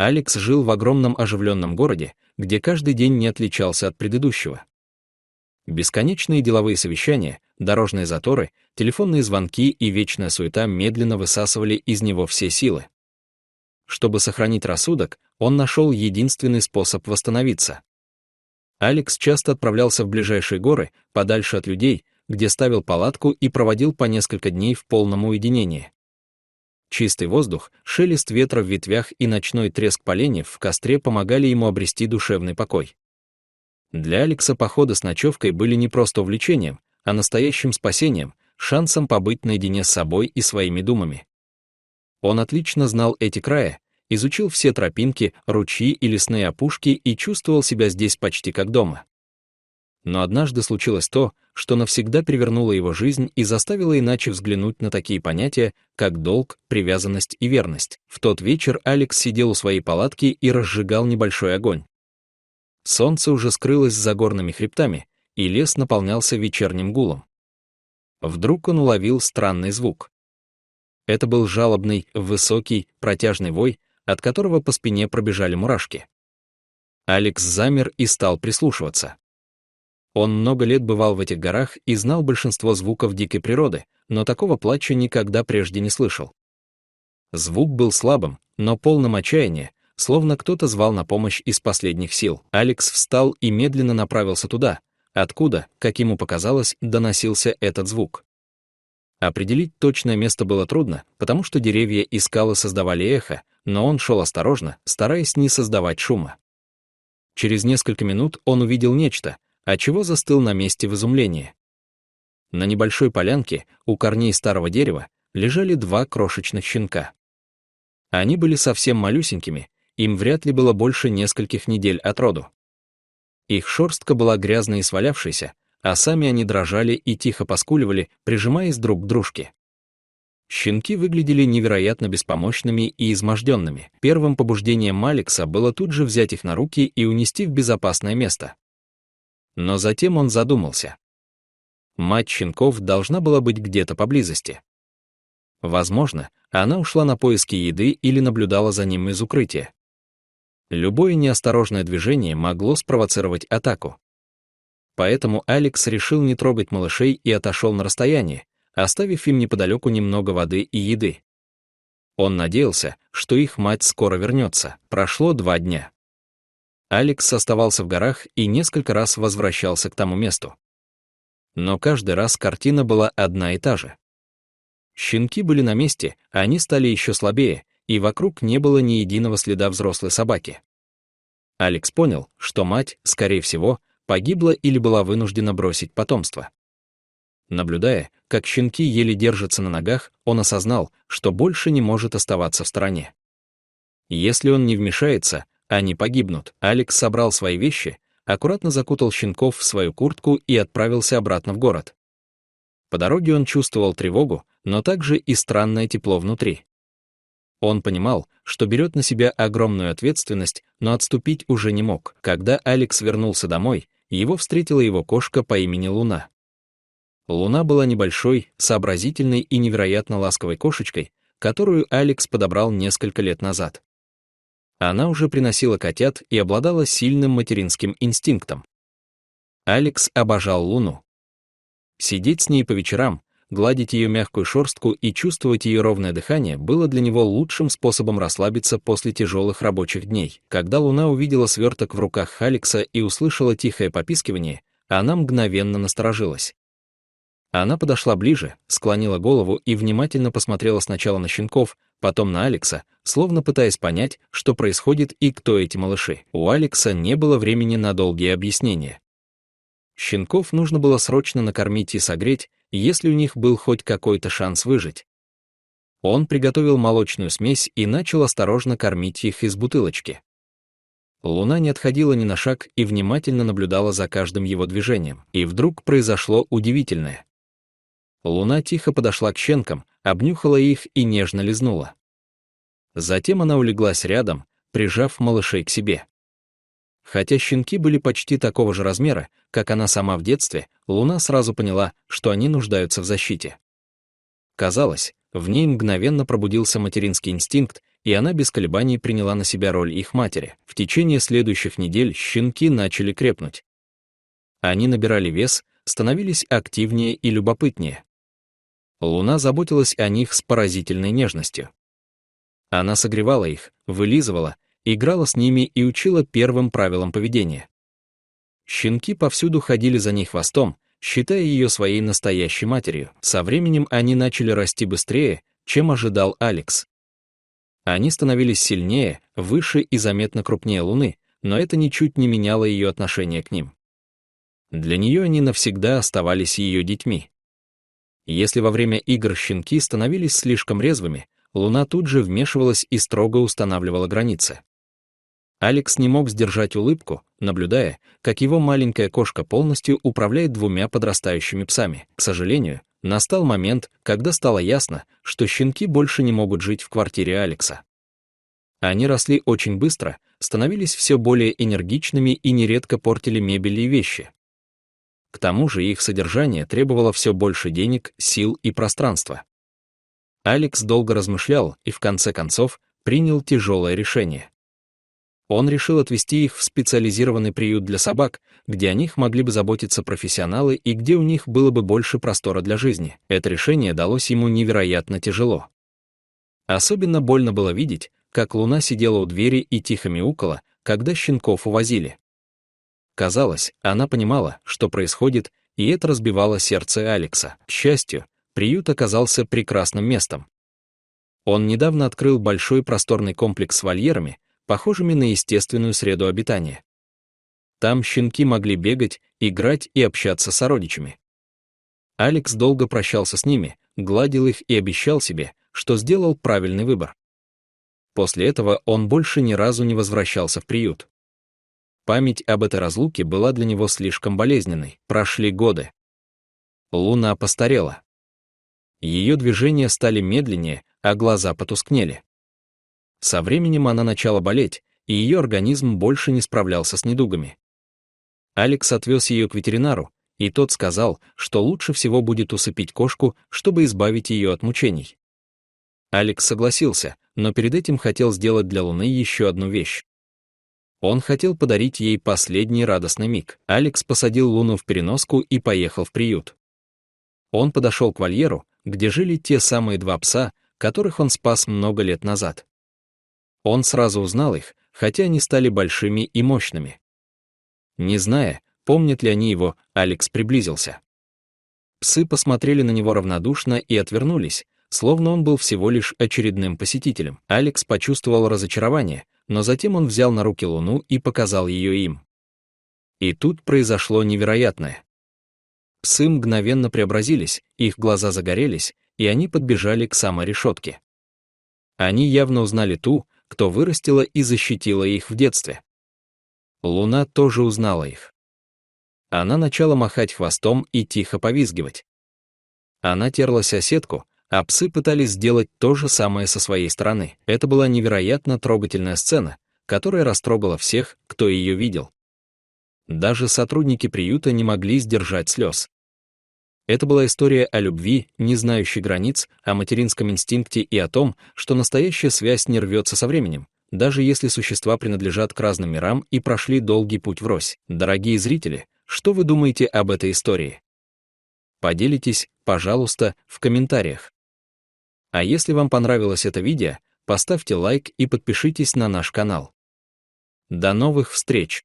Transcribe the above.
Алекс жил в огромном оживленном городе, где каждый день не отличался от предыдущего. Бесконечные деловые совещания, дорожные заторы, телефонные звонки и вечная суета медленно высасывали из него все силы. Чтобы сохранить рассудок, он нашел единственный способ восстановиться. Алекс часто отправлялся в ближайшие горы, подальше от людей, где ставил палатку и проводил по несколько дней в полном уединении. Чистый воздух, шелест ветра в ветвях и ночной треск поленьев в костре помогали ему обрести душевный покой. Для Алекса походы с ночевкой были не просто увлечением, а настоящим спасением, шансом побыть наедине с собой и своими думами. Он отлично знал эти края, изучил все тропинки, ручьи и лесные опушки и чувствовал себя здесь почти как дома. Но однажды случилось то, что навсегда перевернуло его жизнь и заставило иначе взглянуть на такие понятия, как долг, привязанность и верность. В тот вечер Алекс сидел у своей палатки и разжигал небольшой огонь. Солнце уже скрылось за горными хребтами, и лес наполнялся вечерним гулом. Вдруг он уловил странный звук. Это был жалобный, высокий, протяжный вой, от которого по спине пробежали мурашки. Алекс замер и стал прислушиваться. Он много лет бывал в этих горах и знал большинство звуков дикой природы, но такого плача никогда прежде не слышал. Звук был слабым, но полным отчаяния, словно кто-то звал на помощь из последних сил. Алекс встал и медленно направился туда, откуда, как ему показалось, доносился этот звук. Определить точное место было трудно, потому что деревья и скалы создавали эхо, но он шел осторожно, стараясь не создавать шума. Через несколько минут он увидел нечто, отчего застыл на месте в изумлении. На небольшой полянке, у корней старого дерева, лежали два крошечных щенка. Они были совсем малюсенькими, им вряд ли было больше нескольких недель от роду. Их шерстка была грязной и свалявшейся, а сами они дрожали и тихо поскуливали, прижимаясь друг к дружке. Щенки выглядели невероятно беспомощными и изможденными. Первым побуждением Алекса было тут же взять их на руки и унести в безопасное место. Но затем он задумался. Мать щенков должна была быть где-то поблизости. Возможно, она ушла на поиски еды или наблюдала за ним из укрытия. Любое неосторожное движение могло спровоцировать атаку. Поэтому Алекс решил не трогать малышей и отошел на расстояние, оставив им неподалеку немного воды и еды. Он надеялся, что их мать скоро вернется. Прошло 2 дня. Алекс оставался в горах и несколько раз возвращался к тому месту. Но каждый раз картина была одна и та же. Щенки были на месте, а они стали еще слабее, и вокруг не было ни единого следа взрослой собаки. Алекс понял, что мать, скорее всего, погибла или была вынуждена бросить потомство. Наблюдая, как щенки еле держатся на ногах, он осознал, что больше не может оставаться в стороне. Если он не вмешается, они погибнут. Алекс собрал свои вещи, аккуратно закутал щенков в свою куртку и отправился обратно в город. По дороге он чувствовал тревогу, но также и странное тепло внутри. Он понимал, что берет на себя огромную ответственность, но отступить уже не мог. Когда Алекс вернулся домой, его встретила его кошка по имени Луна. Луна была небольшой, сообразительной и невероятно ласковой кошечкой, которую Алекс подобрал несколько лет назад. Она уже приносила котят и обладала сильным материнским инстинктом. Алекс обожал Луну. Сидеть с ней по вечерам, гладить ее мягкую шерстку и чувствовать ее ровное дыхание было для него лучшим способом расслабиться после тяжелых рабочих дней. Когда Луна увидела сверток в руках Алекса и услышала тихое попискивание, она мгновенно насторожилась. Она подошла ближе, склонила голову и внимательно посмотрела сначала на щенков, потом на Алекса, словно пытаясь понять, что происходит и кто эти малыши. У Алекса не было времени на долгие объяснения. Щенков нужно было срочно накормить и согреть, если у них был хоть какой-то шанс выжить. Он приготовил молочную смесь и начал осторожно кормить их из бутылочки. Луна не отходила ни на шаг и внимательно наблюдала за каждым его движением. И вдруг произошло удивительное. Луна тихо подошла к щенкам, обнюхала их и нежно лизнула. Затем она улеглась рядом, прижав малышей к себе. Хотя щенки были почти такого же размера, как она сама в детстве, Луна сразу поняла, что они нуждаются в защите. Казалось, в ней мгновенно пробудился материнский инстинкт, и она без колебаний приняла на себя роль их матери. В течение следующих недель щенки начали крепнуть. Они набирали вес, становились активнее и любопытнее. Луна заботилась о них с поразительной нежностью. Она согревала их, вылизывала, играла с ними и учила первым правилам поведения. Щенки повсюду ходили за ней хвостом, считая ее своей настоящей матерью. Со временем они начали расти быстрее, чем ожидал Алекс. Они становились сильнее, выше и заметно крупнее Луны, но это ничуть не меняло ее отношение к ним. Для нее они навсегда оставались ее детьми. Если во время игр щенки становились слишком резвыми, Луна тут же вмешивалась и строго устанавливала границы. Алекс не мог сдержать улыбку, наблюдая, как его маленькая кошка полностью управляет двумя подрастающими псами. К сожалению, настал момент, когда стало ясно, что щенки больше не могут жить в квартире Алекса. Они росли очень быстро, становились все более энергичными и нередко портили мебель и вещи. К тому же их содержание требовало все больше денег, сил и пространства. Алекс долго размышлял и в конце концов принял тяжелое решение. Он решил отвезти их в специализированный приют для собак, где о них могли бы заботиться профессионалы и где у них было бы больше простора для жизни. Это решение далось ему невероятно тяжело. Особенно больно было видеть, как Луна сидела у двери и тихо мяукала, когда щенков увозили. Казалось, она понимала, что происходит, и это разбивало сердце Алекса. К счастью, приют оказался прекрасным местом. Он недавно открыл большой просторный комплекс с вольерами, похожими на естественную среду обитания. Там щенки могли бегать, играть и общаться с сородичами. Алекс долго прощался с ними, гладил их и обещал себе, что сделал правильный выбор. После этого он больше ни разу не возвращался в приют. Память об этой разлуке была для него слишком болезненной. Прошли годы. Луна постарела. Ее движения стали медленнее, а глаза потускнели. Со временем она начала болеть, и ее организм больше не справлялся с недугами. Алекс отвез ее к ветеринару, и тот сказал, что лучше всего будет усыпить кошку, чтобы избавить ее от мучений. Алекс согласился, но перед этим хотел сделать для Луны еще одну вещь. Он хотел подарить ей последний радостный миг. Алекс посадил Луну в переноску и поехал в приют. Он подошел к вольеру, где жили те самые два пса, которых он спас много лет назад. Он сразу узнал их, хотя они стали большими и мощными. Не зная, помнят ли они его, Алекс приблизился. Псы посмотрели на него равнодушно и отвернулись, словно он был всего лишь очередным посетителем. Алекс почувствовал разочарование, но затем он взял на руки Луну и показал ее им. И тут произошло невероятное. Псы мгновенно преобразились, их глаза загорелись, и они подбежали к самой решетке. Они явно узнали ту, кто вырастила и защитила их в детстве. Луна тоже узнала их. Она начала махать хвостом и тихо повизгивать. Она терлась о сетку, а псы пытались сделать то же самое со своей стороны. Это была невероятно трогательная сцена, которая растрогала всех, кто ее видел. Даже сотрудники приюта не могли сдержать слез. Это была история о любви, не знающей границ, о материнском инстинкте и о том, что настоящая связь не рвется со временем, даже если существа принадлежат к разным мирам и прошли долгий путь врозь. Дорогие зрители, что вы думаете об этой истории? Поделитесь, пожалуйста, в комментариях. А если вам понравилось это видео, поставьте лайк и подпишитесь на наш канал. До новых встреч!